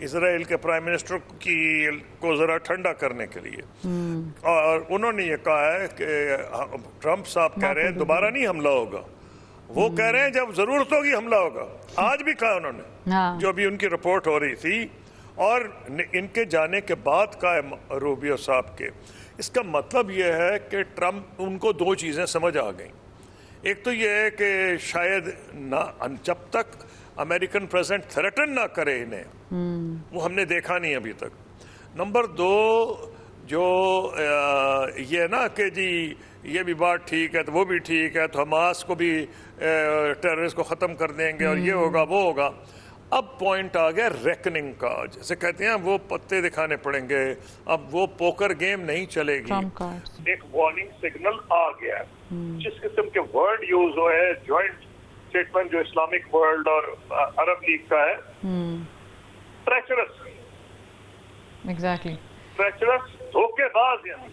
اسرائیل کے prime minister کو ذرا ٹھنڈا کرنے کے لیے، اور انہوں نے یہ کہا ہے کہ ٹرمپ صاحب کہہ رہے ہیں دوبارہ نہیں حملہ ہوگا، وہ کہہ رہے ہیں جب ضرورت ہوگی حملہ ہوگا. آج بھی کہا انہوں نے، جو بھی ان کی رپورٹ ہو رہی تھی، اور ان کے جانے کے بعد کہا ہے روبیو صاحب کے. اس کا مطلب یہ ہے کہ ٹرمپ، ان کو دو چیزیں سمجھ آ گئیں. ایک تو یہ ہے کہ شاید نہ، جب تک امریکن پریزیڈنٹ تھریٹن نہ کرے انہیں، وہ ہم نے دیکھا نہیں ابھی تک. نمبر دو، جو یہ نا کہ جی یہ بھی بات ٹھیک ہے تو وہ بھی ٹھیک ہے، تو حماس کو بھی ٹیررسٹ کو ختم کر دیں گے اور یہ ہوگا وہ ہوگا. اب پوائنٹ آ گیا ریکننگ کا، جیسے کہتے ہیں وہ پتے دکھانے پڑیں گے. اب وہ پوکر گیم نہیں چلے گی. ایک وارننگ سگنل آ گیا. جس قسم کے ورڈ یوز ہوئے، جوائنٹ اسٹیٹمنٹ جو اسلامک ورلڈ اور عرب لیگ کا ہے، ٹریچرس، ایگزیکٹلی ٹریچرس، دھوکے باز ہیں.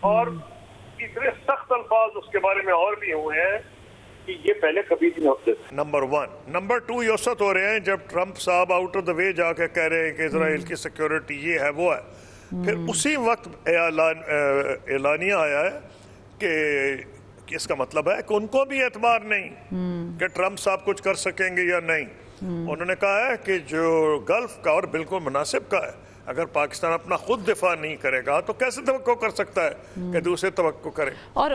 اور اتنے سخت الفاظ اس کے بارے میں اور بھی ہوئے ہیں کہ یہ پہلے کبھی نہیں ہوتے. نمبر 1. نمبر 2 یہ وسط ہو رہے ہیں جب ٹرمپ صاحب آؤٹ آف دا وے جا کے کہہ رہے ہیں کہ اسرائیل کی سیکیورٹی یہ ہے وہ ہے. پھر اسی وقت اعلانیہ آیا ہے کہ اس کا مطلب ہے کہ ان کو بھی اعتبار نہیں کہ ٹرمپ صاحب کچھ کر سکیں گے یا نہیں. انہوں نے کہا ہے کہ جو گلف کا، اور بالکل مناسب کا ہے، اگر پاکستان اپنا خود دفاع نہیں کرے گا تو کیسے توقع کر سکتا ہے کہ دوسرے توقع کرے. اور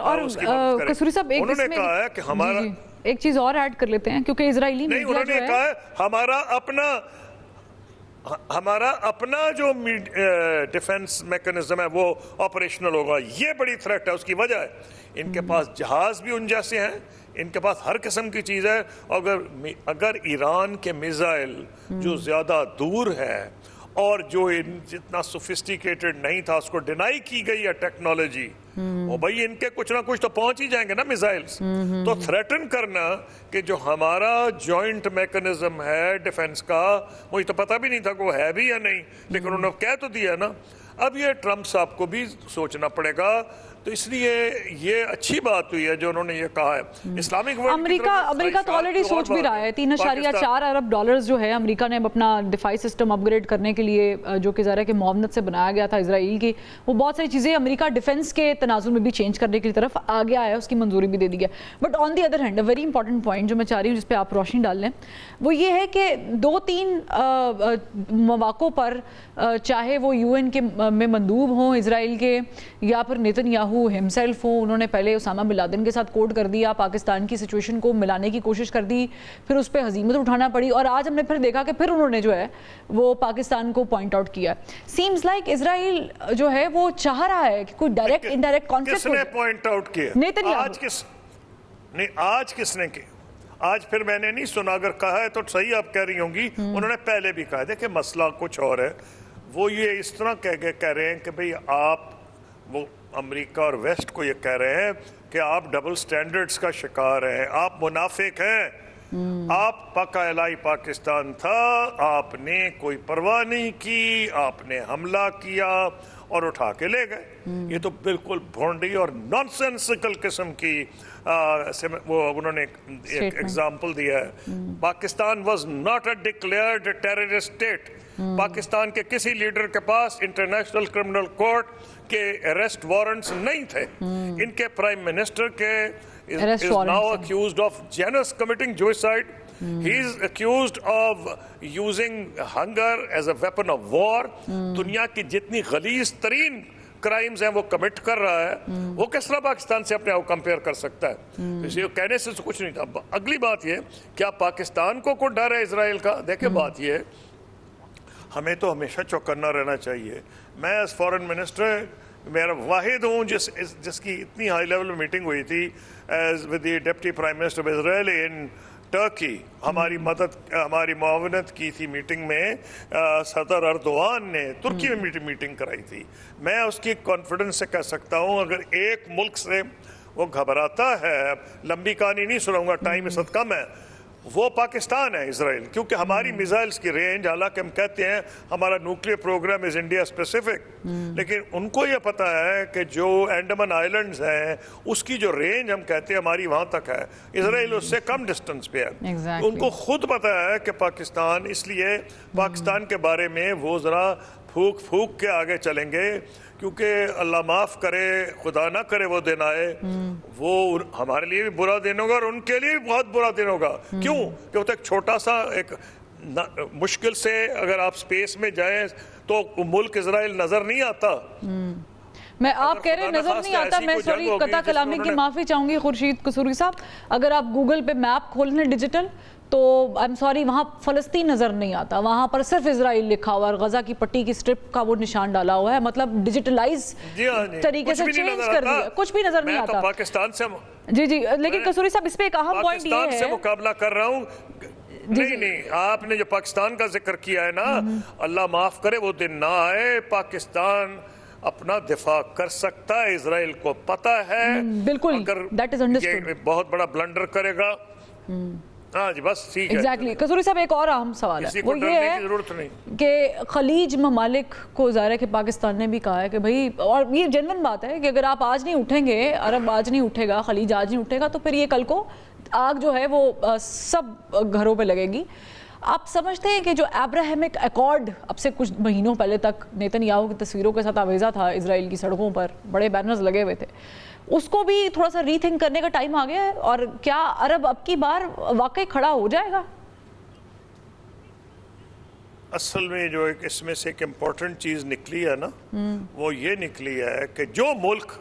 کسوری صاحب انہوں نے کہا ہے کہ ہمارا ایک چیز اور ایڈ کر لیتے ہیں، کیونکہ اسرائیلی نہیں، انہوں نے کہا ہے ہمارا اپنا جو ڈیفنس میکنزم ہے وہ آپریشنل ہوگا. یہ بڑی تھریٹ ہے. اس کی وجہ ہے ان کے پاس جہاز بھی ان جیسے ہیں، ان کے پاس ہر قسم کی چیز ہے. اگر ایران کے میزائل جو زیادہ دور ہے اور جو جتنا سوفسٹیکیٹڈ نہیں تھا اس کو ڈینائی کی گئی ہے ٹیکنالوجی، وہ بھائی ان کے کچھ نہ کچھ تو پہنچ ہی جائیں گے نا میزائلز. تو تھریٹن کرنا کہ جو ہمارا جوائنٹ میکنزم ہے ڈیفنس کا، مجھے تو پتہ بھی نہیں تھا کہ وہ ہے بھی یا نہیں، لیکن انہوں نے کہہ تو دیا نا. اب یہ ٹرمپ صاحب کو بھی سوچنا پڑے گا. تو اس لیے یہ اچھی بات ہوئی ہے جو انہوں نے یہ کہا ہے. اسلامک امریکہ تو آلریڈی سوچ بھی رہا ہے. 3.4 ارب ڈالرز جو ہے امریکہ نے اپنا دفاعی سسٹم اپ گریڈ کرنے کے لیے، جو کہ ظاہر ہے کہ معاونت سے بنایا گیا تھا اسرائیل کی، وہ بہت ساری چیزیں امریکہ ڈیفنس کے تناظر میں بھی چینج کرنے کی طرف آ گیا ہے، اس کی منظوری بھی دے دی گیا. But on the other hand a very important point جو میں چاہ رہی ہوں جس پہ آپ روشنی ڈال لیں، وہ یہ ہے کہ 2-3 مواقع پر، چاہے وہ UN کے میں مندوب ہوں اسرائیل کے، یا پھر نیتن یاہو ہمسیلف ہوں، انہوں نے پہلے اسامہ بن لادن کے ساتھ کوڈ کر دیا، پاکستان کی سچویشن کو ملانے کی کوشش کر دی، پھر اس پہ ہزیمت اٹھانا پڑی، اور آج ہم نے پھر دیکھا کہ پھر انہوں نے جو ہے وہ پاکستان کو پوائنٹ آؤٹ کیا. سیمز لائک اسرائیل جو ہے وہ چاہ رہا ہے کہ کوئی ڈائریکٹ انڈائریکٹ کانفلکٹ. کس نے پوائنٹ آؤٹ کیا؟ نیتن یاہو. آج کس نے کیا؟ آج پھر میں نے نہیں سنا. اگر کہا ہے تو صحیح آپ کہہ رہی ہوں گی. انہوں نے پہلے بھی کہا. دیکھیں مسئلہ کچھ اور ہے. وہ یہ اس طرح کہہ رہے ہیں کہ بھئی آپ، وہ امریکہ اور ویسٹ کو یہ کہہ رہے ہیں کہ آپ ڈبل سٹینڈرڈز کا شکار ہیں، آپ منافق ہیں. آپ پکا الہی پاکستان تھا، آپ نے کوئی پرواہ نہیں کی، آپ نے حملہ کیا اور اٹھا کے لے گئے. یہ تو بالکل بھونڈی اور نان سینسیکل قسم کی وہ انہوں نے ایک ایگزامپل دیا ہے. Pakistan was not a declared terrorist state. Pakistan کے کسی لیڈر کے پاس انٹرنیشنل کرمنل کورٹ کے اریسٹ وارنٹس نہیں تھے. ان کے پرائم منسٹر کے is now accused of genus committing suicide. He is accused of using hunger as a weapon of war. دنیا کی جتنی غلیظ ترین کرائمز ہیں وہ کمٹ کر رہا ہے. وہ کس طرح پاکستان سے اپنے آپ کمپیئر کر سکتا ہے؟ اس لیے کہنے سے کچھ نہیں تھا. اگلی بات یہ، کیا پاکستان کو کوئی ڈر ہے اسرائیل کا؟ دیکھیں بات یہ ہے، ہمیں تو ہمیشہ چوکنا رہنا چاہیے. میں ایز فارن منسٹر میرا واحد ہوں جس کی اتنی ہائی لیول میٹنگ ہوئی تھی as with the deputy prime minister of Israel in Turkey. ہماری معاونت کی تھی میٹنگ میں. صدر اردوان نے ترکی میں میٹنگ کرائی تھی. میں اس کی کانفیڈنس سے کہہ سکتا ہوں اگر ایک ملک سے وہ گھبراتا ہے، لمبی کہانی نہیں سناؤں گا، ٹائم اس وقت کم ہے، وہ پاکستان ہے اسرائیل، کیونکہ ہماری میزائلز کی رینج، حالانکہ ہم کہتے ہیں ہمارا nuclear program is India specific, لیکن ان کو یہ پتا ہے کہ جو انڈمان آئیلینڈز ہیں اس کی جو رینج ہم کہتے ہیں ہماری وہاں تک ہے، اسرائیل اس سے کم ڈسٹنس پہ ہے. ان کو خود پتا ہے کہ پاکستان، اس لیے پاکستان کے بارے میں وہ ذرا پھوک کے آگے چلیں گے، کیونکہ اللہ معاف کرے، خدا نہ کرے وہ دن آئے، وہ ہمارے لیے بھی برا دن ہوگا اور ان کے لیے بھی بہت برا دن ہوگا. کیوں کہ وہ تو ایک چھوٹا سا ایک مشکل سے اگر آپ سپیس میں جائیں تو ملک اسرائیل نظر نہیں آتا. میں آپ کہہ رہے نظر نہیں آتا، میں سوری قطع کلامی کی معافی چاہوں گی خورشید قصوری صاحب، اگر آپ گوگل پہ میپ کھول لیں ڈیجیٹل تو I'm sorry وہاں فلسطین نظر نہیں آتا، وہاں پر صرف اسرائیل لکھا ہوا ہے، غزہ کی پٹی کی سٹرپ کا وہ نشان ڈالا ہوا ہے، مطلب ڈیجیٹلائز طریقے سے چینج کر دیا، کچھ بھی نظر نہیں آتا. پاکستان سے جی لیکن قصوری صاحب اس پہ ایک اہم پوائنٹ یہ ہے، پاکستان سے مقابلہ کر رہا ہوں. نہیں آپ نے جو پاکستان کا ذکر کیا ہے نا، اللہ معاف کرے وہ دن نہ آئے، پاکستان اپنا دفاع کر سکتا ہے، اسرائیل کو پتا ہے، بالکل اگر یہ بہت بڑا بلنڈر کرے گا. ہاں جی بس ٹھیک ہے. ایگزیکٹلی. قصوری صاحب ایک اور اہم سوال ہے، وہ یہ ہے کہ خلیج ممالک کو ظاہر ہے کہ پاکستان نے بھی کہا ہے کہ بھائی، اور یہ جنون بات ہے کہ اگر آپ آج نہیں اٹھیں گے، عرب آج نہیں اٹھے گا، خلیج آج نہیں اٹھے گا، تو پھر یہ کل کو آگ جو ہے وہ سب گھروں پہ لگے گی. آپ سمجھتے ہیں کہ جو ابراہیمک ایکارڈ اب سے کچھ مہینوں پہلے تک نیتن یاہو کی تصویروں کے ساتھ آویزہ تھا اسرائیل کی سڑکوں پر، بڑے بینرز لگے ہوئے تھے، اس کو بھی تھوڑا سا ری تھنک کرنے کا ٹائم آ گیا ہے، اور کیا عرب اب کی بار واقعی کھڑا ہو جائے گا؟ اصل میں جو ایک اس میں سے ایک امپورٹنٹ چیز نکلی ہے نا، وہ یہ نکلی ہے کہ جو ملک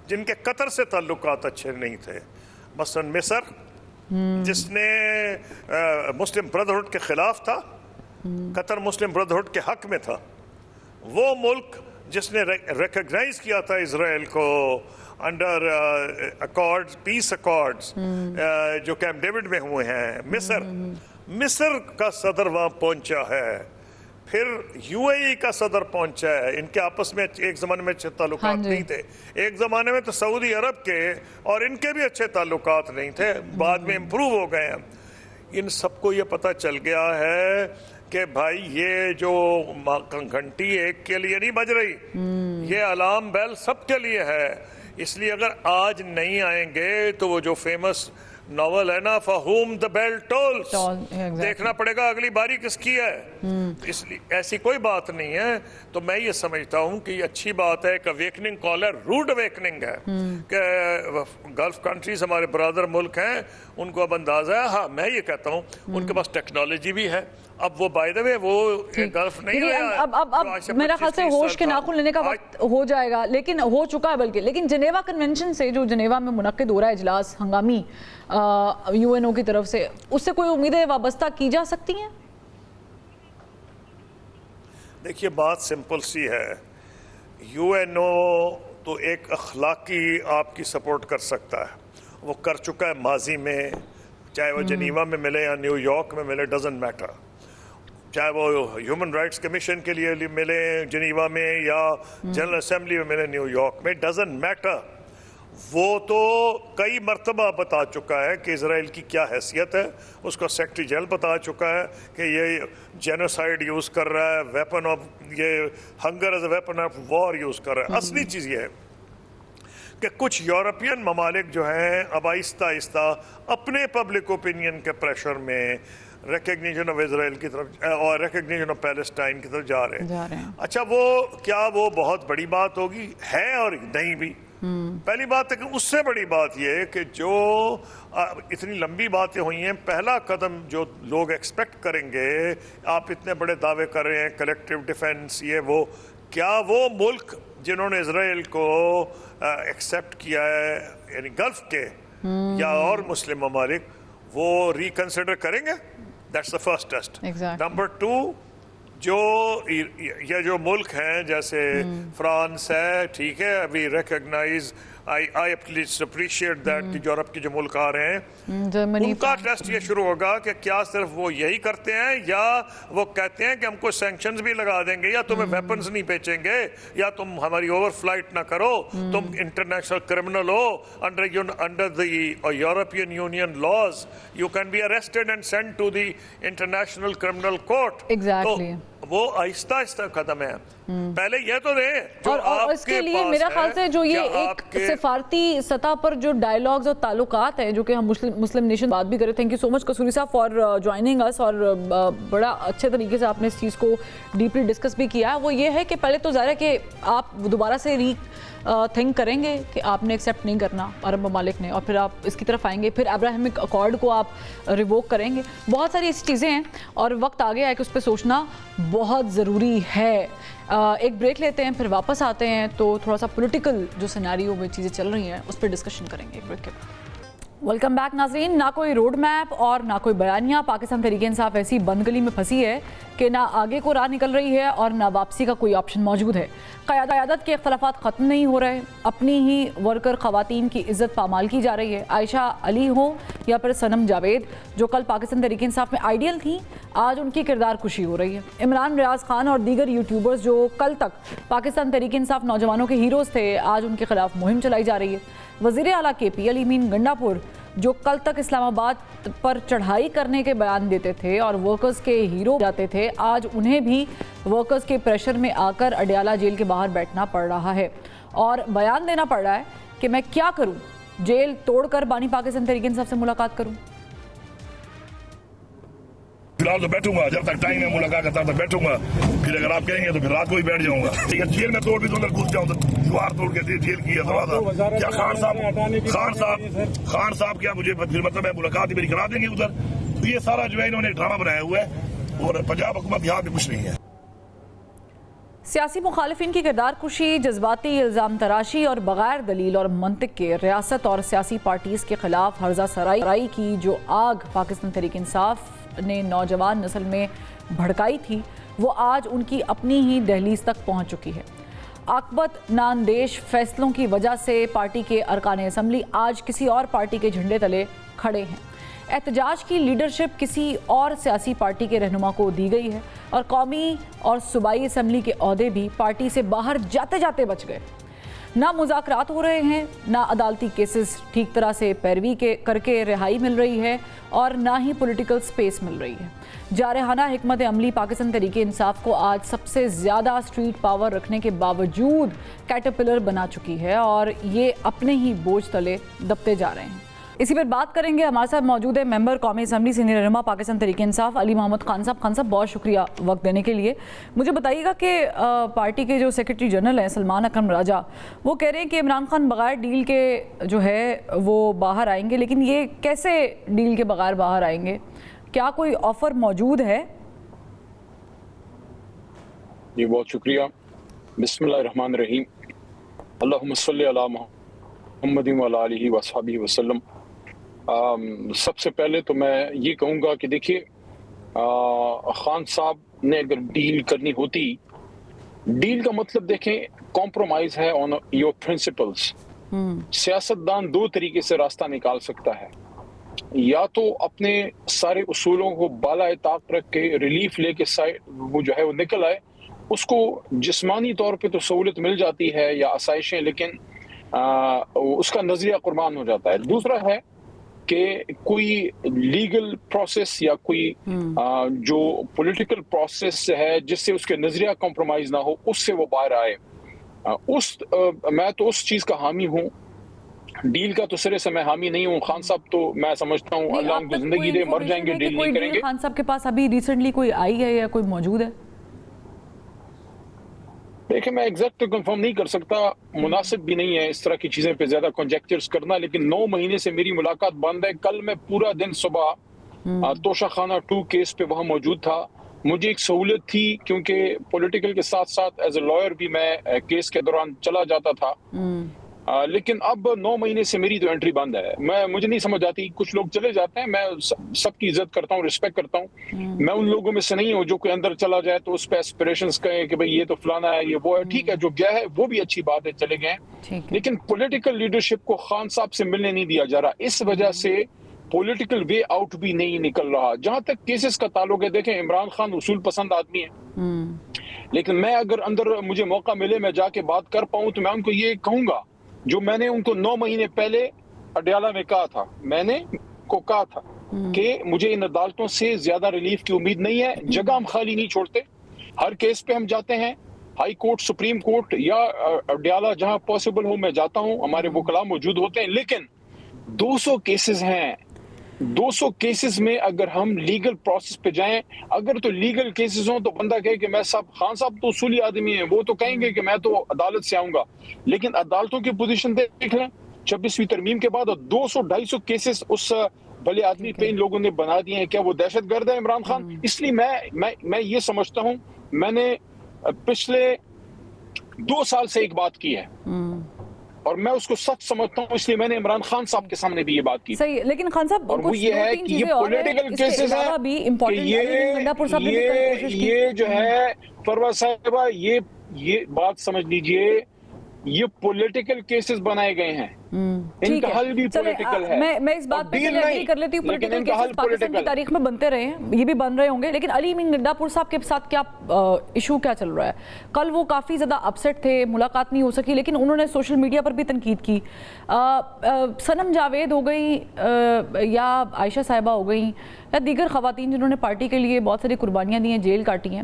جن کے قطر سے تعلقات اچھے نہیں تھے، مثلا مصر جس نے مسلم بردرہڈ کے خلاف تھا، قطر مسلم بردرہڈ کے حق میں تھا، وہ ملک جس نے ریکگنائز کیا تھا اسرائیل کو انڈر اکارڈز، پیس اکارڈز جو کیمپ ڈیوڈ میں ہوئے ہیں. مصر کا صدر وہاں پہنچا ہے، پھر یو اے ای کا صدر پہنچا ہے. ان کے آپس میں ایک زمانے میں اچھے تعلقات نہیں تھے، ایک زمانے میں تو سعودی عرب کے اور ان کے بھی اچھے تعلقات نہیں تھے، بعد میں امپروو ہو گئے ہیں. ان سب کو یہ پتہ چل گیا ہے کہ بھائی یہ جو گھنٹی ایک کے لیے نہیں بج رہی، یہ الارم بیل سب کے لیے ہے. اس لیے اگر آج نہیں آئیں گے تو وہ جو فیمس ناول ہے نا For whom the bell tolls، دیکھنا پڑے گا اگلی باری کس کی ہے. اس لیے ایسی کوئی بات نہیں ہے. تو میں یہ سمجھتا ہوں کہ یہ اچھی بات ہے، ایک اویکننگ کال ہے، روڈ اویکننگ ہے کہ گلف کنٹریز ہمارے برادر ملک ہیں، ان کو اب اندازہ ہے. ہاں میں یہ کہتا ہوں ان کے پاس ٹیکنالوجی بھی ہے. اب وہ بائی دا وے وہ گلف نہیں ہے، اب میرا خیال سے ہوش کے ناخن لینے کا وقت ہو جائے گا، لیکن ہو چکا ہے بلکہ. لیکن جنیوا کنونشن سے، جو جنیوا میں منعقد ہو رہا ہے اجلاس ہنگامی یو این او کی طرف سے، اس سے کوئی امیدیں وابستہ کی جا سکتی ہیں؟ دیکھیے بات سمپل سی ہے، یو این او تو ایک اخلاقی آپ کی سپورٹ کر سکتا ہے، وہ کر چکا ہے ماضی میں، چاہے وہ جنیوا میں ملے یا نیو یارک میں ملے، ڈزنٹ میٹر. چاہے وہ ہیومن رائٹس کمیشن کے لیے ملے جنیوا میں یا جنرل اسمبلی میں ملے نیو یارک میں، ڈزنٹ میٹر. وہ تو کئی مرتبہ بتا چکا ہے کہ اسرائیل کی کیا حیثیت ہے. اس کو سیکرٹری جنرل بتا چکا ہے کہ یہ جینوسائیڈ یوز کر رہا ہے، ویپن آف، یہ hunger as a weapon of war use کر رہا ہے. اصلی چیز یہ ہے کہ کچھ یورپین ممالک جو ہیں اب آہستہ آہستہ اپنے پبلک اوپینین کے پریشر میں ریکگنیشن آف اسرائیل کی طرف اور ریکگنیشن آف پیلسٹائن کی طرف جا رہے ہیں. اچھا وہ بہت بڑی بات ہوگی ہے اور نہیں بھی. پہلی بات ہے کہ اس سے بڑی بات یہ ہے کہ جو اتنی لمبی باتیں ہوئی ہیں، پہلا قدم جو لوگ ایکسپیکٹ کریں گے، آپ اتنے بڑے دعوے کر رہے ہیں کلیکٹیو ڈیفنس، یہ وہ، کیا وہ ملک جنہوں نے اسرائیل کو ایکسپٹ کیا ہے، یعنی گلف کے یا اور مسلم ممالک، وہ ریکنسیڈر کریں گے؟ That's the first test. Number 2، جو یہ جو ملک ہیں جیسے فرانس ہے، ٹھیک ہے، ابھی recognise I appreciate that Europe کے جو ملک آ رہے ہیں ان کا ٹیسٹ یہ شروع ہوگا کہ کیا صرف وہ یہی کرتے ہیں یا وہ کہتے ہیں کہ ہم کو سینکشنز بھی لگا دیں گے یا تمہیں ویپنز نہیں بیچیں گے یا تم ہماری اوور فلائٹ نہ کرو، تم انٹرنیشنل کرمنل ہو under the European Union laws, you can be arrested and sent to the International Criminal Court. Exactly وہ آہستہ آہستہ قدم ہے، پہلے یہ تو دیں اور اس کے لیے میرا خیال سے جو یہ ایک سفارتی سطح پر جو ڈائیلاگز اور تعلقات ہیں جو کہ ہم مسلم نیشن بات بھی کریں۔ تھینک یو سو مچ کسوری صاحب فار جوائننگ اس، اور بڑا اچھے طریقے سے آپ نے اس چیز کو ڈیپلی ڈسکس بھی کیا ہے۔ وہ یہ ہے کہ پہلے تو ظاہر ہے کہ آپ دوبارہ سے تھنک کریں گے کہ آپ نے ایکسیپٹ نہیں کرنا عرب ممالک نے، اور پھر آپ اس کی طرف آئیں گے، پھر ابراہیمک اکارڈ کو آپ ریووک کریں گے۔ بہت ساری ایسی چیزیں ہیں اور وقت آ گیا ہے کہ اس پہ سوچنا بہت ضروری ہے۔ ایک بریک لیتے ہیں، پھر واپس آتے ہیں تو تھوڑا سا پولیٹیکل جو سیناریو میں چیزیں چل رہی ہیں اس پہ ڈسکشن کریں گے ایک بریک کے بعد۔ ویلکم بیک ناظرین۔ نہ کوئی روڈ میپ اور نہ کوئی بیانیہ، پاکستان تحریک انصاف ایسی بند گلی میں پھنسی ہے کہ نہ آگے کو راہ نکل رہی ہے اور نہ واپسی کا کوئی آپشن موجود ہے۔ قیادت کے اختلافات ختم نہیں ہو رہے، اپنی ہی ورکر خواتین کی عزت پامال کی جا رہی ہے۔ عائشہ علی ہوں یا پھر صنم جاوید جو کل پاکستان تحریک انصاف میں آئیڈیل تھیں، آج ان کی کردار کشی ہو رہی ہے۔ عمران ریاض خان اور دیگر یوٹیوبرز جو کل تک پاکستان تحریک انصاف نوجوانوں کے ہیروز تھے، آج ان کے خلاف مہم چلائی جا رہی ہے۔ وزیر اعلیٰ کے پی علی امین گنڈا پور جو کل تک اسلام آباد پر چڑھائی کرنے کے بیان دیتے تھے اور ورکرز کے ہیرو جاتے تھے، آج انہیں بھی ورکرز کے پریشر میں آ کر اڈیالہ جیل کے باہر بیٹھنا پڑ رہا ہے اور بیان دینا پڑ رہا ہے کہ میں کیا کروں، جیل توڑ کر بانی پاکستان تحریک انصاف سے ملاقات کروں۔ فی الحال تو بیٹھوں گا جب تک ٹائم ہے ملاقات کا، تب تک بیٹھوں گا، پھر اگر آپ کہیں گے تو پھر رات کو ہی بیٹھ جاؤں گا۔ جیل میں توڑ بھی تو اندر گھس جاؤں تو دیوار توڑ کے جیل کی دروازہ کیا خان صاحب کیا مجھے پھر مطلب ہے ملاقات میری کرا دیں گے ادھر؟ تو یہ سارا جو ہے انہوں نے ڈرامہ بنایا ہوا ہے اور پنجاب حکومت یہاں پہ کچھ نہیں ہے۔ سیاسی مخالفین کی کردار کشی، جذباتی الزام تراشی اور بغیر دلیل اور منطق کے ریاست اور سیاسی پارٹیز کے خلاف ہرزہ سرائی کی جو آگ پاکستان تحریک انصاف نے نوجوان نسل میں بھڑکائی تھی، وہ آج ان کی اپنی ہی دہلیز تک پہنچ چکی ہے۔ عاقبت ناندیش فیصلوں کی وجہ سے پارٹی کے ارکان اسمبلی آج کسی اور پارٹی کے جھنڈے تلے کھڑے ہیں۔ احتجاج کی لیڈرشپ کسی اور سیاسی پارٹی کے رہنما کو دی گئی ہے اور قومی اور صوبائی اسمبلی کے عہدے بھی پارٹی سے باہر جاتے جاتے بچ گئے۔ نہ مذاکرات ہو رہے ہیں، نہ عدالتی کیسز ٹھیک طرح سے پیروی کر کے رہائی مل رہی ہے اور نہ ہی پولیٹیکل سپیس مل رہی ہے۔ جارحانہ حکمت عملی پاکستان تحریک انصاف کو آج سب سے زیادہ اسٹریٹ پاور رکھنے کے باوجود کیٹرپلر بنا چکی ہے اور یہ اپنے ہی بوجھ تلے دبتے جا رہے ہیں۔ اسی پر بات کریں گے، ہمارے ساتھ موجود ہے ممبر قومی اسمبلی سینئر رہنما پاکستان تحریک انصاف علی محمد خان صاحب۔ خان صاحب بہت شکریہ وقت دینے کے لیے۔ مجھے بتائیے گا کہ پارٹی کے جو سیکرٹری جنرل ہیں سلمان اکرم راجہ، وہ کہہ رہے ہیں کہ عمران خان بغیر ڈیل کے جو ہے وہ باہر آئیں گے، لیکن یہ کیسے ڈیل کے بغیر باہر آئیں گے؟ کیا کوئی آفر موجود ہے؟ جی بہت شکریہ۔ بسم اللہ الرحمن الرحیم، اللہم صلی علی محمد وعلی آلہ وصحبہ وسلم۔ سب سے پہلے تو میں یہ کہوں گا کہ دیکھیے خان صاحب نے اگر ڈیل کرنی ہوتی، ڈیل کا مطلب دیکھیں کمپرومائز ہے آن یور پرنسپلز۔ سیاستدان دو طریقے سے راستہ نکال سکتا ہے، یا تو اپنے سارے اصولوں کو بالائے طاق رکھ کے ریلیف لے کے وہ جو ہے وہ نکل آئے، اس کو جسمانی طور پہ تو سہولت مل جاتی ہے یا آسائشیں، لیکن اس کا نظریہ قربان ہو جاتا ہے۔ دوسرا ہے کہ کوئی لیگل پروسیس یا کوئی جو پولیٹیکل پروسیس ہے جس سے اس کے نظریہ کمپرومائز نہ ہو، اس سے وہ باہر آئے۔ میں تو اس چیز کا حامی ہوں، ڈیل کا تو سرے سے میں حامی نہیں ہوں۔ خان صاحب تو میں سمجھتا ہوں اللہ ان کو زندگی دے، مر جائیں گے، ڈیل نہیں کریں گے۔ خان صاحب کے پاس ابھی ریسنٹلی کوئی آئی ہے یا کوئی موجود ہے؟ دیکھیں میں ایگزیکٹ کنفرم نہیں کر سکتا، مناسب بھی نہیں ہے اس طرح کی چیزیں پہ زیادہ کنجیکچرز کرنا، لیکن 9 مہینے سے میری ملاقات بند ہے۔ کل میں پورا دن صبح توشہ خانہ 2 کیس پہ وہاں موجود تھا۔ مجھے ایک سہولت تھی کیونکہ پولیٹیکل کے ساتھ ساتھ ایز اے لائر بھی میں کیس کے دوران چلا جاتا تھا، لیکن اب 9 مہینے سے میری تو انٹری بند ہے. مجھے نہیں سمجھ آتی, کچھ لوگ چلے جاتے ہیں, میں سب کی عزت کرتا ہوں, رسپیکٹ کرتا ہوں. میں ان لوگوں میں سے نہیں ہوں جو کوئی اندر چلا جائے تو اس پہ ایسپریشنز کہیں کہ بھئی یہ تو فلانا ہے, یہ وہ ہے. ٹھیک ہے, جو گیا ہے وہ بھی اچھی بات ہے, چلے گئے. لیکن پولیٹیکل لیڈرشپ کو خان صاحب سے ملنے نہیں دیا جا رہا. اس وجہ سے پولیٹیکل وے آؤٹ بھی نہیں نکل رہا. جہاں تک کیسز کا تعلق ہے, دیکھیں عمران خان اصول پسند آدمی ہے, لیکن میں اگر اندر مجھے موقع ملے میں جا کے بات کر پاؤں تو میں ان کو یہ کہوں گا جو میں نے ان کو 9 مہینے پہلے اڈیالہ میں کہا تھا. میں نے کو کہا تھا کہ مجھے ان عدالتوں سے زیادہ ریلیف کی امید نہیں ہے. جگہ ہم خالی نہیں چھوڑتے, ہر کیس پہ ہم جاتے ہیں. ہائی کورٹ, سپریم کورٹ یا اڈیالہ جہاں پاسبل ہو میں جاتا ہوں, ہمارے وکلاء موجود ہوتے ہیں. لیکن 200 کیسز ہیں, 200 کیسز میں اگر ہم لیگل پروسیس پہ جائیں, اگر تو لیگل کیسز ہوں تو بندہ کہے کہ میں خان صاحب تو اصولی آدمی ہیں, وہ تو کہیں گے کہ میں تو عدالت سے آؤں گا. لیکن عدالتوں کی پوزیشن دیکھ لیں 26ویں ترمیم کے بعد, 200-250 کیسز اس بھلے آدمی پہ ان لوگوں نے بنا دیے ہیں. کیا وہ دہشت گرد ہے عمران خان؟ اس لیے میں یہ سمجھتا ہوں, میں نے پچھلے 2 سال سے ایک بات کی ہے اور میں اس کو سچ سمجھتا ہوں, اس لیے میں نے عمران خان صاحب کے سامنے بھی یہ بات کی. صحیح, لیکن خان صاحب اور وہ یہ ہے کہ یہ پولیٹیکل کیسز ہیں کہ یہ جو ہے پرویز صاحبہ, یہ بات سمجھ لیجئے, یہ پولیٹیکل کیسز بنائے گئے ہیں. ان کا حل بھی پولیٹیکل ہے. میں اس بات پہ ایگری کر لیتی ہوں, پولیٹیکل کیسز پاکستان کی تاریخ میں بنتے رہے ہیں, یہ بھی بن رہے ہوں گے. لیکن علی امین گنڈاپور صاحب کے ساتھ کیا ایشو کیا چل رہا ہے؟ کل وہ کافی زیادہ اپسیٹ تھے, ملاقات نہیں ہو سکی, لیکن انہوں نے سوشل میڈیا پر بھی تنقید کی. صنم جاوید ہو گئی یا عائشہ صاحبہ ہو گئی یا دیگر خواتین جنہوں نے پارٹی کے لیے بہت ساری قربانیاں دی ہیں, جیل کاٹی ہیں,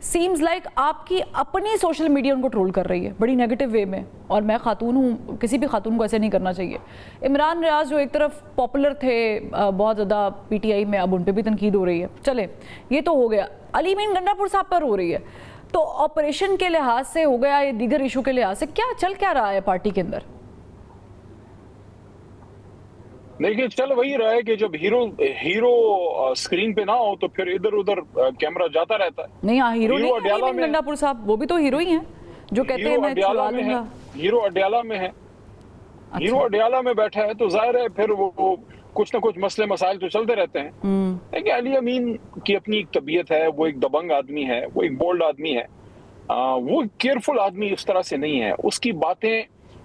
سیمز لائک آپ کی اپنی سوشل میڈیا ان کو ٹرول کر رہی ہے بڑی نیگیٹو وے میں. اور میں خاتون ہوں, کسی بھی خاتون کو ایسے نہیں کرنا چاہیے. عمران ریاض جو ایک طرف پاپولر تھے بہت زیادہ پی ٹی آئی میں, اب ان پہ بھی تنقید ہو رہی ہے. چلے یہ تو ہو گیا, علی امین گنڈاپور صاحب پر ہو رہی ہے. تو آپریشن کے لحاظ سے ہو گیا یا دیگر ایشو کے لحاظ سے کیا چل کیا رہا ہے پارٹی کے اندر؟ دیکھیں چل وہی رہا ہے کہ جب ہیرو اسکرین پہ نہ ہو تو پھر ادھر ادھر کیمرہ جاتا رہتا ہے. نہیں, ہیرو نہیں علی امین گنڈاپور صاحب, وہ بھی تو ہیرو ہی ہیں جو کہتے ہیں میں چھڑوا لوں گا. ہیرو اڈیالہ میں ہے, ہیرو اڈیالہ میں بیٹھا ہے تو ظاہر ہے پھر وہ کچھ نہ کچھ مسئلے مسائل تو چلتے رہتے ہیں. لیکن علی امین کی اپنی ایک طبیعت ہے, وہ ایک دبنگ آدمی ہے, وہ ایک بولڈ آدمی ہے, وہ کیئرفل آدمی اس طرح سے نہیں ہے. اس کی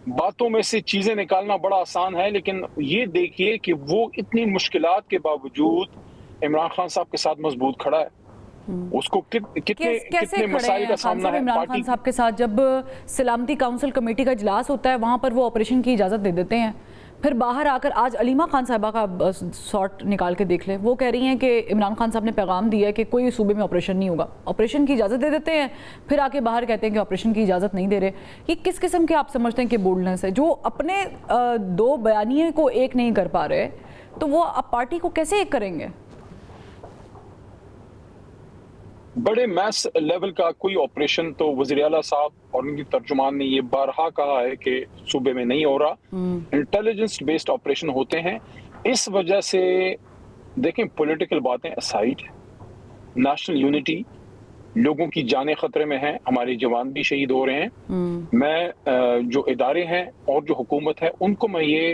باتوں میں سے چیزیں نکالنا بڑا آسان ہے, لیکن یہ دیکھیے کہ وہ اتنی مشکلات کے باوجود عمران خان صاحب کے ساتھ مضبوط کھڑا ہے. اس کو کتنے مسائل کا سامنا ہے. عمران خان صاحب کے ساتھ جب سلامتی کونسل کمیٹی کا اجلاس ہوتا ہے وہاں پر وہ آپریشن کی اجازت دے دیتے ہیں, پھر باہر آ کر آج علیمہ خان صاحبہ کا سارٹ نکال کے دیکھ لیں, وہ کہہ رہی ہیں کہ عمران خان صاحب نے پیغام دیا ہے کہ کوئی صوبے میں آپریشن نہیں ہوگا. آپریشن کی اجازت دے دیتے ہیں, پھر آ کے باہر کہتے ہیں کہ آپریشن کی اجازت نہیں دے رہے. یہ کس قسم کے آپ سمجھتے ہیں کہ بولڈنس ہے, جو اپنے 2 بیانیے کو ایک نہیں کر پا رہے تو وہ اب پارٹی کو کیسے ایک کریں گے؟ بڑے میس لیول کا کوئی آپریشن تو وزیر اعلیٰ صاحب اور ان کی ترجمان نے یہ بارہا کہا ہے کہ صوبے میں نہیں ہو رہا. انٹیلیجنس بیسڈ آپریشن ہوتے ہیں. اس وجہ سے دیکھیں پولیٹیکل باتیں اسائڈ, نیشنل یونٹی, لوگوں کی جانیں خطرے میں ہیں, ہمارے جوان بھی شہید ہو رہے ہیں. میں جو ادارے ہیں اور جو حکومت ہے ان کو میں یہ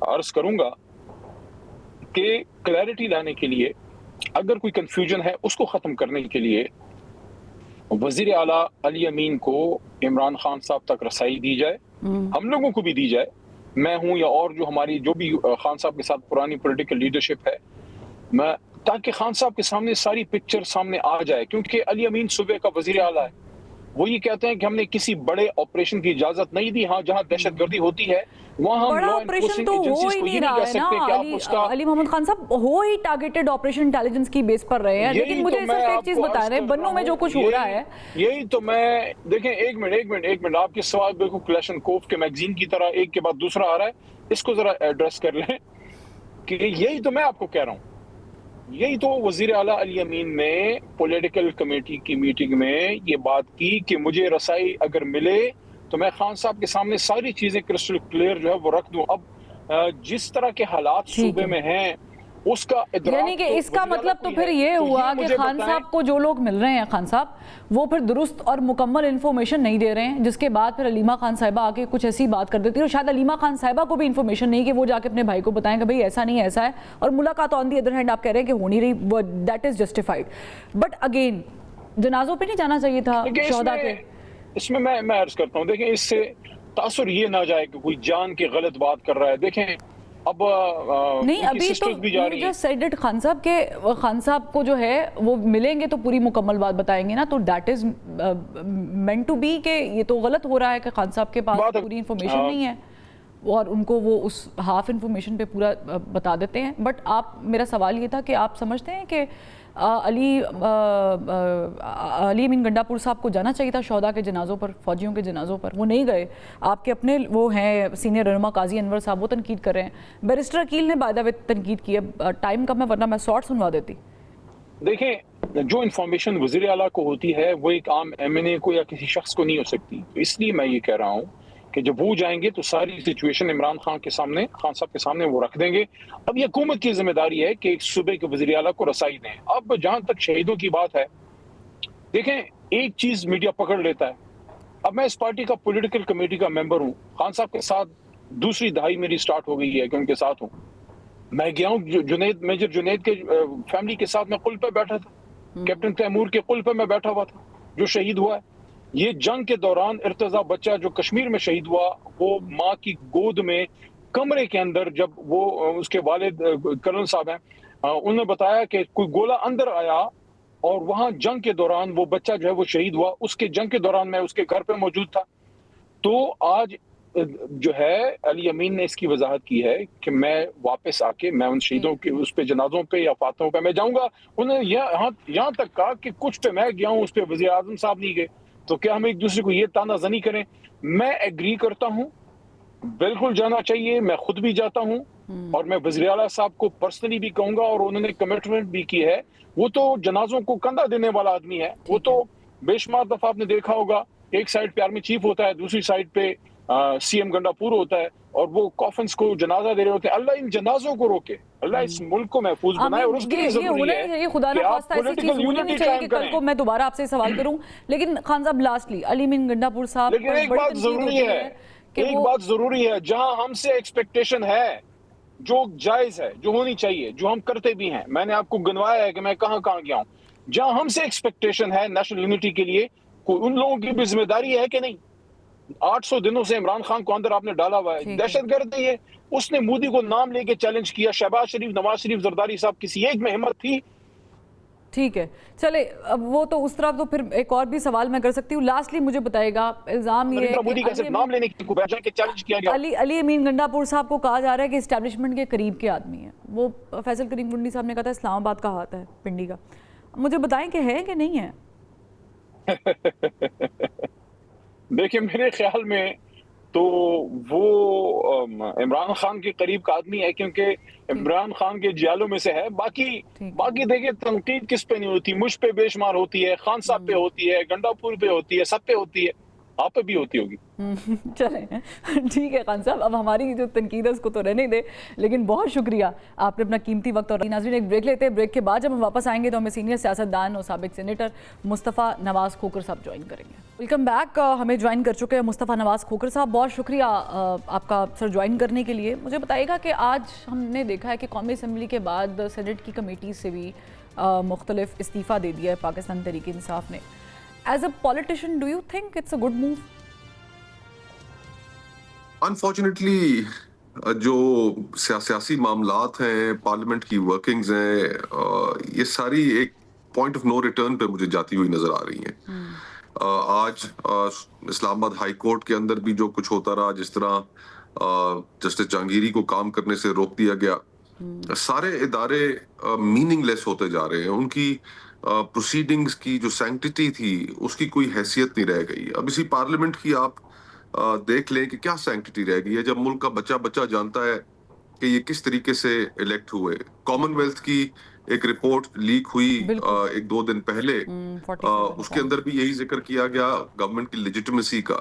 عرض کروں گا کہ کلیئرٹی لانے کے لیے, اگر کوئی کنفیوژن ہے اس کو ختم کرنے کے لیے وزیر اعلیٰ علی امین کو عمران خان صاحب تک رسائی دی جائے, ہم لوگوں کو بھی دی جائے, میں ہوں یا اور جو ہماری جو بھی خان صاحب کے ساتھ پرانی پولیٹیکل لیڈرشپ ہے, میں تاکہ خان صاحب کے سامنے ساری پکچر سامنے آ جائے. کیونکہ علی امین صوبے کا وزیر اعلیٰ ہے, وہ یہ کہتے ہیں کہ ہم نے کسی بڑے آپریشن کی اجازت نہیں دی. ہاں جہاں دہشت گردی ہوتی ہے وہاں ہم لا انفورسنگ ایجنسیز کو یہ نہیں کہہ سکتے کہ آپ اس کا. علی محمد خان صاحب ہو ہی ٹارگیٹڈ آپریشن انٹیلیجنس کی بیس پر رہے ہیں, لیکن مجھے صرف ایک چیز بتا رہے ہیں بنوں میں جو کچھ ہو رہا ہے, یہی تو میں دیکھیں ایک منٹ آپ کے سوال بالکل کلیشن کوف کے میگزین کی طرح ایک کے بعد دوسرا آ رہا ہے, اس کو ذرا ایڈریس کر لیں کہ یہی تو میں آپ کو کہہ رہا ہوں. یہی تو وزیر اعلیٰ علی امین نے پولیٹیکل کمیٹی کی میٹنگ میں یہ بات کی کہ مجھے رسائی اگر ملے تو میں خان صاحب کے سامنے ساری چیزیں کرسٹل کلیئر جو ہے وہ رکھ دوں. اب جس طرح کے حالات صوبے میں ہیں اس کا ادراک یعنی کہ تو اس کا وزیر مطلب اعلیٰ تو کو پھر ہے۔ یہ تو ہوا کہ مجھے خان بتائیں، صاحب کو جو لوگ مل رہے ہیں خان صاحب وہ پھر درست اور مکمل انفارمیشن نہیں دے رہے ہیں، جس کے بعد پھر علیمہ خان صاحبہ آ کے کچھ ایسی بات کر دیتی ہے، اور شاید علیمہ خان صاحبہ کو بھی انفارمیشن نہیں کہ وہ جا کے اپنے بھائی کو بتائیں کہ بھئی ایسا نہیں ایسا ہے، اور ملاقات آن دی ادر ہینڈ آپ کہہ رہے ہیں کہ ہو نہیں رہی، that is justified. But again جنازوں پہ نہیں جانا چاہیے تھا شہداء کے؟ اس میں میں عرض کرتا ہوں، دیکھیں اس سے تاثر یہ نہ جائے کہ کوئی جان کے غلط بات کر رہا ہے. دیکھیں اب نہیں ابھی تو you just said it Khan صاحب کہ خان صاحب کو جو ہے وہ ملیں گے تو پوری مکمل بات بتائیں گے نا، تو that is meant to be کہ یہ تو غلط ہو رہا ہے کہ خان صاحب کے پاس پوری انفارمیشن نہیں ہے اور ان کو وہ اس ہاف انفارمیشن پہ پورا بتا دیتے ہیں. بٹ آپ میرا سوال یہ تھا کہ آپ سمجھتے ہیں کہ علی امین گنڈا پور صاحب کو جانا چاہیے تھا شہداء کے جنازوں پر، فوجیوں کے جنازوں پر؟ وہ نہیں گئے. آپ کے اپنے وہ ہیں سینئر رہنما قاضی انور صاحب، وہ تنقید کر رہے ہیں. بیرسٹر عقیل نے بائی دا وے تنقید کی ہے. ٹائم کم ہے ورنہ میں شارٹ سنوا دیتی. دیکھیں جو انفارمیشن وزیر اعلیٰ کو ہوتی ہے وہ ایک عام ایم این اے کو یا کسی شخص کو نہیں ہو سکتی. تو اس لیے میں یہ کہہ رہا ہوں کہ جب وہ جائیں گے تو ساری سچویشن عمران خان کے سامنے، خان صاحب کے سامنے وہ رکھ دیں گے. اب یہ حکومت کی ذمہ داری ہے کہ ایک صوبے کے وزیر اعلیٰ کو رسائی دیں. اب جہاں تک شہیدوں کی بات ہے، دیکھیں ایک چیز میڈیا پکڑ لیتا ہے. اب میں اس پارٹی کا پولیٹیکل کمیٹی کا ممبر ہوں، خان صاحب کے ساتھ دوسری دہائی میری سٹارٹ ہو گئی ہے کہ ان کے ساتھ ہوں. میں گیا ہوں میجر جنید کے فیملی کے ساتھ، میں قل پہ بیٹھا تھا، کیپٹن تیمور کے قل پہ میں بیٹھا ہوا تھا جو شہید ہوا ہے. یہ جنگ کے دوران ارتضیٰ بچہ جو کشمیر میں شہید ہوا، وہ ماں کی گود میں کمرے کے اندر، جب وہ اس کے والد کرنل صاحب ہیں، انہوں نے بتایا کہ کوئی گولہ اندر آیا اور وہاں جنگ کے دوران وہ بچہ جو ہے وہ شہید ہوا. اس کے جنگ کے دوران میں اس کے گھر پہ موجود تھا. تو آج جو ہے علی امین نے اس کی وضاحت کی ہے کہ میں واپس آ کے میں ان شہیدوں کے اس پہ جنازوں پہ یا فاتحوں پہ میں جاؤں گا. انہوں نے یہاں تک کہا کہ کچھ پہ میں گیا ہوں، اس پہ وزیر اعظم صاحب نہیں گئے. تو کیا ہم ایک دوسرے کو یہ تانا زنی کریں؟ میں ایگری کرتا ہوں، بالکل جانا چاہیے، میں خود بھی جاتا ہوں، اور میں وزیر اعلیٰ صاحب کو پرسنلی بھی کہوں گا، اور انہوں نے کمٹمنٹ بھی کی ہے. وہ تو جنازوں کو کندھا دینے والا آدمی ہے. وہ تو بے شمار دفعہ آپ نے دیکھا ہوگا، ایک سائڈ پہ آرمی چیف ہوتا ہے، دوسری سائڈ پہ سی ایم گنڈا پور ہوتا ہے، اور وہ کافنز کو جنازہ دے رہے ہوتے ہیں. اللہ ان جنازوں کو روکے، اللہ اس ملک کو محفوظ بنائے، اور اس کے لیے ضروری ہے خدا نہ کہ آپ خواستہ ایسی چیز پولیٹیکل ہونی یونٹی نہیں چاہیے قائم کہ کل کریں. کو میں دوبارہ آپ سے سوال کروں. لیکن خان صاحب لاسٹلی علی امین گنڈا پور صاحب لیکن ایک بات ضروری ہے، ایک بات ضروری ہے، جہاں ہم سے ایکسپیکٹیشن ہے جو جائز ہے، جو ہونی چاہیے، جو ہم کرتے بھی ہیں، میں نے آپ کو گنوایا ہے کہ میں کہاں کہاں گیا ہوں. جہاں ہم سے ایکسپیکٹیشن ہے نیشنل یونٹی کے لیے، کوئی ان لوگوں کی بھی ذمہ داری ہے کہ نہیں. 800 دنوں سے عمران خان کو اندر آپ نے ڈالا ہوا ہے، دہشت گرد ہے. اس نے مودی کو نام لے کے چیلنج کیا. شہباز شریف، نواز شریف، زرداری صاحب، کسی ایک میں ہمت تھی؟ ٹھیک ہے چلے، اب وہ تو اس طرح. تو پھر ایک اور بھی سوال میں کر سکتی ہوں. لاسٹلی مجھے بتائے گا، الزام یہ ہے مودی کا صرف نام لینے کی کے چیلنج کیا گیا. علی امین گنڈا پور صاحب کو کہا جا رہا ہے کہ اسٹیبلشمنٹ کے قریب کے آدمی ہیں. وہ فیصل کریم کنڈی صاحب نے کہا تھا اسلام آباد کا ہاتھ ہے پنڈی کا. مجھے بتائیں کہ ہے کہ نہیں ہے؟ دیکھیں میرے خیال میں تو وہ عمران خان کے قریب کا آدمی ہے، کیونکہ عمران خان کے جیالوں میں سے ہے. باقی دیکھیں تنقید کس پہ نہیں ہوتی، مجھ پہ بے شمار ہوتی ہے، خان صاحب پہ ہوتی ہے، گنڈا پور پہ ہوتی ہے، سب پہ ہوتی ہے، آپ پہ بھی ہوتی ہوگی. چلیں ٹھیک ہے خان صاحب، اب ہماری جو تنقید ہے اس کو تو رہنے دے، لیکن بہت شکریہ آپ نے اپنا قیمتی وقت. اور ناظرین ایک بریک لیتے ہیں، بریک کے بعد جب ہم واپس آئیں گے تو ہمیں سینئر سیاستدان اور سابق سینیٹر مصطفیٰ نواز کھوکھر صاحب جوائن کریں گے. Welcome back. ہمیں جوائن کر چکے ہیں مصطفیٰ نواز کھوکھر صاحب. بہت شکریہ آپ کا سر جوائن کرنے کے لیے. مجھے بتائیے گا کہ آج ہم نے دیکھا ہے کہ قومی اسمبلی کے بعد سینیٹ کی کمیٹی سے بھی مختلف استعفیٰ دے دیا ہے پاکستان تحریک انصاف نے. As a politician do you think it's a good move? Unfortunately جو سیاسی معاملات ہیں، پارلیمنٹ کی ورکنگز ہیں، یہ ساری ایک پوائنٹ آف نو ریٹرن پہ مجھے جاتی ہوئی نظر آ رہی ہیں. آج اسلام آباد ہائی کورٹ کے اندر بھی جو کچھ ہوتا رہا، جس طرح جسٹس جہانگیری کو کام کرنے سے روک دیا گیا، سارے ادارے میننگ لیس ہوتے جا رہے ہیں. ان کی پروسیڈنگز کی جو سینکٹیٹی تھی اس کی کوئی حیثیت نہیں رہ گئی. اب اسی پارلیمنٹ کی آپ دیکھ لیں کہ کیا سینکٹیٹی رہ گئی ہے جب ملک کا بچہ جانتا ہے کہ یہ کس طریقے سے الیکٹ ہوئے. کامن ویلتھ کی ایک رپورٹ لیک ہوئی 1-2 دن پہلے، اس کے اندر بھی یہی ذکر کیا گیا گورنمنٹ کی لیجیٹمیسی کا.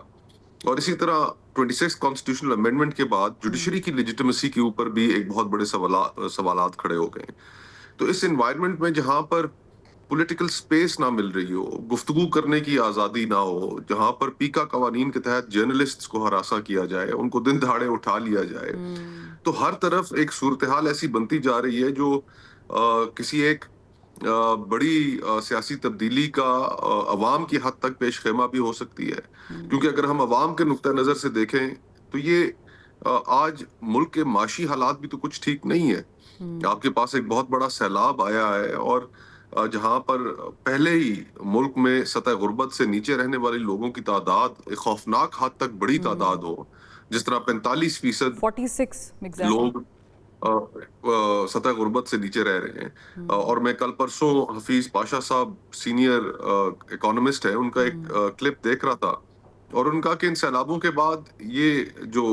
اور اسی طرح 26 کانسٹیٹیوشنل امینڈمنٹ کے بعد جوڈیشری کی لیجیٹیمیسی کے اوپر بھی ایک بہت بڑے سوالات کھڑے ہو گئے ہیں. تو اس انوائرمنٹ میں جہاں پر پولیٹیکل سپیس نہ مل رہی ہو, گفتگو کرنے کی آزادی نہ ہو, جہاں پر پیکا قوانین کے تحت جرنلسٹ کو ہراساں کیا جائے, ان کو دن دہاڑے اٹھا لیا جائے, تو ہر طرف ایک صورتحال ایسی بنتی جا رہی ہے جو کسی ایک بڑی سیاسی تبدیلی کا عوام کی حد تک پیش خیمہ بھی ہو سکتی ہے. کیونکہ اگر ہم عوام کے نقطہ نظر سے دیکھیں تو یہ آج ملک کے معاشی حالات بھی تو کچھ ٹھیک نہیں ہے. آپ کے پاس ایک بہت بڑا سیلاب آیا ہے, اور جہاں پر پہلے ہی ملک میں سطح غربت سے نیچے رہنے والے لوگوں کی تعداد ایک خوفناک حد تک بڑی تعداد ہو, جس طرح 45% 46 لوگ سطح غربت سے نیچے رہ رہے ہیں. اور میں کل پرسوں حفیظ پاشا صاحب سینئر اکانومسٹ ہے, ان کا ایک کلپ دیکھ رہا تھا, اور ان کا کہ ان سیلابوں کے بعد یہ جو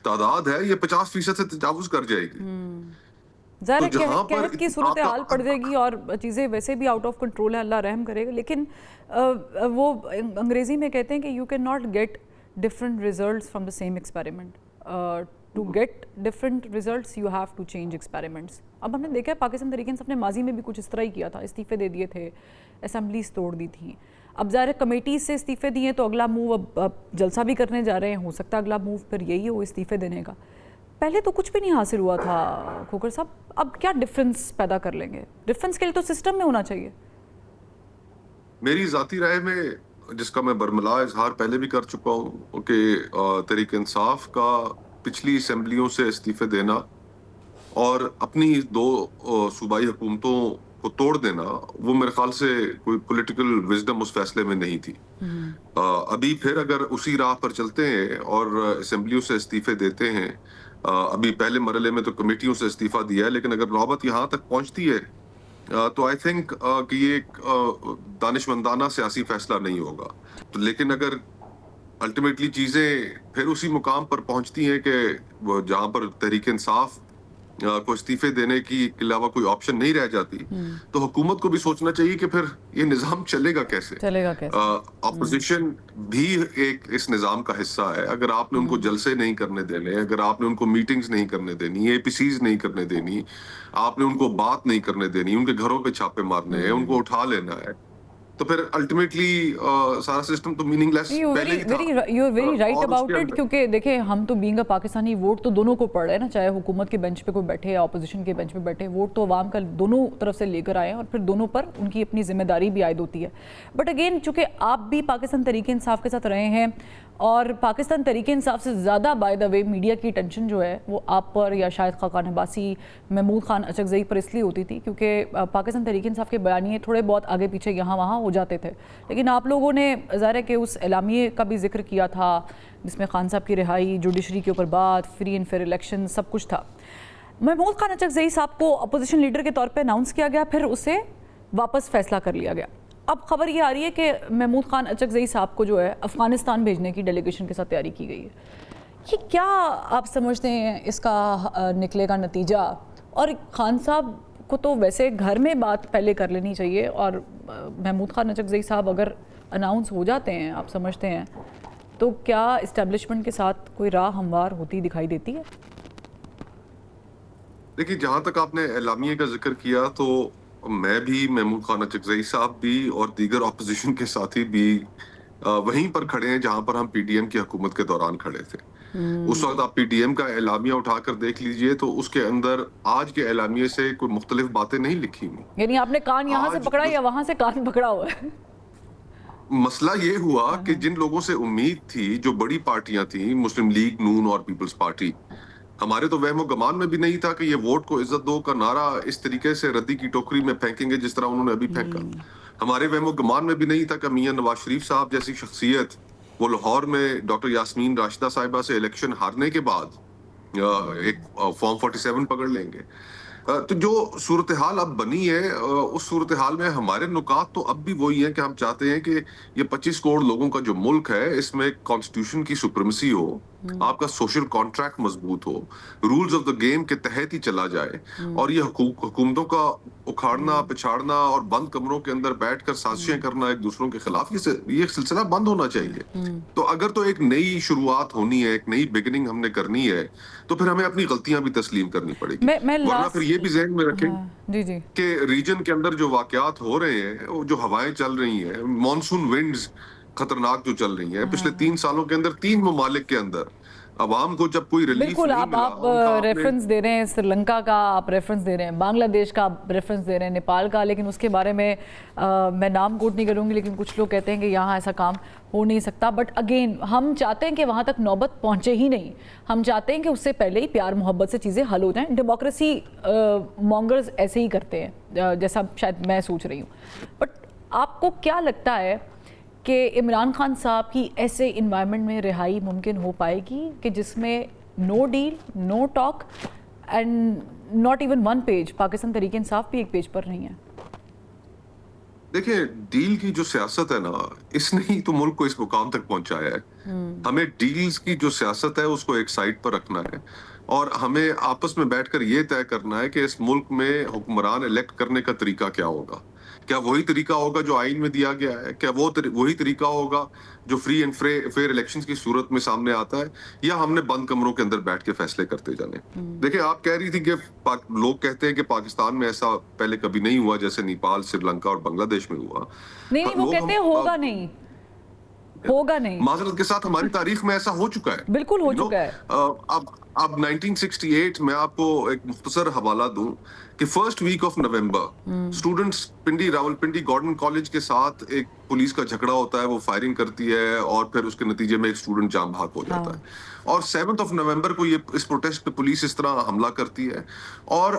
تعداد ہے یہ 50% سے تجاوز کر جائے گی. ظاہر ہے قحط کی صورتحال پڑ جائے گی اور چیزیں ویسے بھی آؤٹ آف کنٹرول ہے, اللہ رحم کرے گا. لیکن وہ انگریزی میں کہتے ہیں کہ you can not get different results from the same experiment. To get different results you have to change experiments. اب ہم نے دیکھا ہے پاکستان تحریک انصاف نے ماضی میں بھی کچھ اس طرح ہی کیا تھا, استعفے دے دیے تھے, اسمبلیز توڑ دی تھیں. اب ظاہر کمیٹیز سے استعفے دیے تو اگلا موو اب جلسہ بھی کرنے جا رہے ہیں, ہو سکتا ہے اگلا موو پھر یہی ہو استعفے دینے کا. پہلے تو کچھ بھی نہیں حاصل ہوا تھا کھوکھر صاحب, اب کیا ڈفرنس پیدا کر لیں گے؟ ڈفرنس کے لیے تو سسٹم میں ہونا چاہیے. میری ذاتی رائے میں, جس کا میں برملا اظہار پہلے بھی کر چکا ہوں, کہ تحریک انصاف کا پچھلی اسمبلیوں سے استعفے دینا اور اپنی 2 صوبائی حکومتوں کو توڑ دینا, وہ میرے خیال سے کوئی پولیٹیکل وزڈم اس فیصلے میں نہیں تھی. ابھی پھر اگر اسی راہ پر چلتے ہیں اور اسمبلیوں سے استعفے دیتے ہیں, ابھی پہلے مرحلے میں تو کمیٹیوں سے استعفیٰ دیا ہے, لیکن اگر نوبت یہاں تک پہنچتی ہے تو آئی تھنک کہ یہ ایک دانشمندانہ سیاسی فیصلہ نہیں ہوگا. تو لیکن اگر الٹیمیٹلی چیزیں پھر اسی مقام پر پہنچتی ہیں کہ جہاں پر تحریک انصاف کو استعفے دینے کی علاوہ کوئی آپشن نہیں رہ جاتی, تو حکومت کو بھی سوچنا چاہیے کہ پھر یہ نظام چلے گا کیسے. اپوزیشن بھی ایک اس نظام کا حصہ ہے. اگر آپ نے ان کو جلسے نہیں کرنے دینے, اگر آپ نے ان کو میٹنگز نہیں کرنے دینی, اے پی سیز نہیں کرنے دینی, آپ نے ان کو بات نہیں کرنے دینی, ان کے گھروں پہ چھاپے مارنے ہیں, ان کو اٹھا لینا ہے, تو پھر الٹیمیٹلی سارا سسٹم تو میننگ لیس پہلے ہی تھا. You are very right about it, کیونکہ دیکھیں ہم تو بینگ اے پاکستانی ووٹ تو دونوں کو پڑ رہے ہیں نا, چاہے حکومت کے بینچ پہ کوئی بیٹھے یا اپوزیشن کے بینچ پہ بیٹھے, ووٹ تو عوام کا دونوں طرف سے لے کر آئے ہیں اور پھر دونوں پر ان کی اپنی ذمہ داری بھی عائد ہوتی ہے. بٹ اگین چونکہ آپ بھی پاکستان تحریک انصاف کے ساتھ رہے ہیں, اور پاکستان تحریک انصاف سے زیادہ بائی دا وے میڈیا کی ٹینشن جو ہے وہ آپ پر یا شاید خاقان عباسی, محمود خان اچکزئی پر اس لیے ہوتی تھی کیونکہ پاکستان تحریک انصاف کے بیانیے تھوڑے بہت آگے پیچھے یہاں وہاں ہو جاتے تھے. لیکن آپ لوگوں نے ظاہر ہے کہ اس اعلامیے کا بھی ذکر کیا تھا جس میں خان صاحب کی رہائی, جوڈیشری کے اوپر بات, فری اینڈ فیئر الیکشن, سب کچھ تھا. محمود خان اچکزئی صاحب کو اپوزیشن لیڈر کے طور پہ اناؤنس کیا گیا, پھر اسے واپس فیصلہ کر لیا گیا. اب خبر یہ آ رہی ہے کہ محمود خان اچکزئی صاحب کو جو ہے افغانستان بھیجنے کی ڈیلیگیشن کے ساتھ تیاری کی گئی ہے. یہ کیا آپ سمجھتے ہیں اس کا نکلے گا نتیجہ؟ اور خان صاحب کو تو ویسے گھر میں بات پہلے کر لینی چاہیے, اور محمود خان اچکزئی صاحب اگر اناؤنس ہو جاتے ہیں, آپ سمجھتے ہیں تو کیا اسٹیبلشمنٹ کے ساتھ کوئی راہ ہموار ہوتی دکھائی دیتی ہے؟ دیکھیے, جہاں تک آپ نے اعلامیے کا ذکر کیا تو میں بھی, محمود خان اچکزئی صاحب بھی اور دیگر اپوزیشن کے ساتھی بھی وہیں پر کھڑے ہیں جہاں پر ہم پی ڈی ایم کی حکومت کے دوران کھڑے تھے. اس وقت آپ پی ڈی ایم کا اعلامیہ اٹھا کر دیکھ لیجئے تو اس کے اندر آج کے اعلامیے سے کوئی مختلف باتیں نہیں لکھی ہوئی. یعنی آپ نے کان یہاں سے پکڑا یا وہاں سے کان پکڑا ہوا ہے؟ مسئلہ یہ ہوا کہ جن لوگوں سے امید تھی, جو بڑی پارٹیاں تھیں, مسلم لیگ, نون اور پیپلز پارٹی, ہمارے تو وہم و گمان میں بھی نہیں تھا کہ یہ ووٹ کو عزت دو کا نعرہ اس طریقے سے ردی کی ٹوکری میں پھینکیں گے جس طرح انہوں نے ابھی پھینکا. ہمارے وہم و گمان میں بھی نہیں تھا کہ میاں نواز شریف صاحب جیسی شخصیت وہ لاہور میں ڈاکٹر یاسمین راشدہ صاحبہ سے الیکشن ہارنے کے بعد ایک فارم 47 پکڑ لیں گے. تو جو صورتحال اب بنی ہے, اس صورتحال میں ہمارے نکات تو اب بھی وہی ہیں کہ ہم چاہتے ہیں کہ یہ 25 کروڑ لوگوں کا جو ملک ہے اس میں کانسٹیٹیوشن کی سپریمیسی ہو, آپ کا سوشل کانٹریکٹ مضبوط ہو, رولز آف دا گیم کے تحت ہی چلا جائے, اور یہ حکومتوں کا اکھاڑنا پچھاڑنا اور بند کمروں کے اندر بیٹھ کر سازشیں کرنا ایک دوسروں کے خلاف, یہ سلسلہ بند ہونا چاہیے. تو اگر تو ایک نئی شروعات ہونی ہے, ایک نئی بگننگ ہم نے کرنی ہے, تو پھر ہمیں اپنی غلطیاں بھی تسلیم کرنی پڑے گی. ورنہ پھر یہ بھی ذہن میں رکھیں کہ ریجن کے اندر جو واقعات ہو رہے ہیں, جو ہوائیں چل رہی ہیں, مانسون ونڈز خطرناک جو چل رہی ہیں پچھلے 3 سالوں کے اندر, 3 ممالک کے اندر عوام کو جب کوئی ریلیف بالکل آپ ریفرنس دے رہے ہیں سری لنکا کا, آپ ریفرنس دے رہے ہیں بنگلہ دیش کا, آپ ریفرنس دے رہے ہیں نیپال کا, لیکن اس کے بارے میں میں نام کوٹ نہیں کروں گی, لیکن کچھ لوگ کہتے ہیں کہ یہاں ایسا کام ہو نہیں سکتا. بٹ اگین ہم چاہتے ہیں کہ وہاں تک نوبت پہنچے ہی نہیں, ہم چاہتے ہیں کہ اس سے پہلے ہی پیار محبت سے چیزیں حل ہو جائیں. ڈیموکریسی مونگرز ایسے ہی کرتے ہیں جیسا شاید میں سوچ رہی ہوں. بٹ آپ کو کیا لگتا ہے کہ عمران خان صاحب کی ایسے انوائرمنٹ میں رہائی ممکن ہو پائے گی کہ جس میں no deal, no talk and not even 1 page, Pakistan Tehreek Insaf بھی ایک پیج پر نہیں ہے؟ دیکھیں, ڈیل کی جو سیاست ہے نا, اس نے ہی تو ملک کو اس مقام تک پہنچایا ہے. ہمیں ڈیلز کی جو سیاست ہے اس کو ایک سائڈ پر رکھنا ہے, اور ہمیں آپس میں بیٹھ کر یہ طے کرنا ہے کہ اس ملک میں حکمران الیکٹ کرنے کا طریقہ کیا ہوگا. کیا وہی طریقہ ہوگا جو آئین میں دیا گیا ہے؟ کیا وہی طریقہ ہوگا جو فری اینڈ فیئر الیکشنز کی صورت میں سامنے آتا ہے, یا ہم نے بند کمروں کے اندر بیٹھ کے فیصلے کرتے جانے؟ دیکھیں, آپ کہہ رہی تھی کہ لوگ کہتے ہیں کہ پاکستان میں ایسا پہلے کبھی نہیں ہوا جیسے نیپال, سری لنکا اور بنگلہ دیش میں ہوا. نہیں, وہ کہتے ہیں ہوگا نہیں, ہوگا نہیں. معذرت کے ساتھ ہماری تاریخ میں ایسا ہو چکا ہے, بالکل ہو چکا ہے. اب 1968 میں آپ کو ایک مختصر حوالہ دوں کہ first week of November students Pindi Rawalpindi Gordon College کے ساتھ ایک پولیس کا جھگڑا ہوتا ہے, وہ فائرنگ کرتی ہے اور پھر اس کے نتیجے میں ایک اسٹوڈنٹ جان بحق ہو جاتا ہے. اور 7 نومبر کو یہ اس پروٹیسٹ پہ پولیس اس طرح حملہ کرتی ہے, اور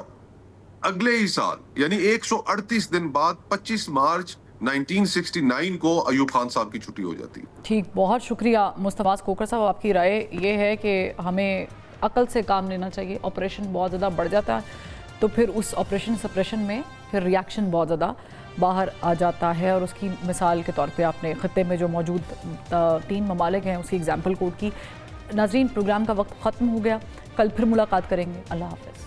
اگلے ہی سال یعنی 138 دن بعد 25 مارچ 1969 کو ایوب خان صاحب کی چھٹی ہو جاتی. ٹھیک, بہت شکریہ مصطفیٰ کوکر صاحب. آپ کی رائے یہ ہے کہ ہمیں عقل سے کام لینا چاہیے. آپریشن بہت زیادہ بڑھ جاتا ہے تو پھر اس آپریشن سپریشن میں پھر ریاکشن بہت زیادہ باہر آ جاتا ہے, اور اس کی مثال کے طور پہ آپ نے خطے میں جو موجود 3 ممالک ہیں اس کی ایگزامپل کوٹ کی. ناظرین, پروگرام کا وقت ختم ہو گیا, کل پھر ملاقات کریں گے. اللہ حافظ.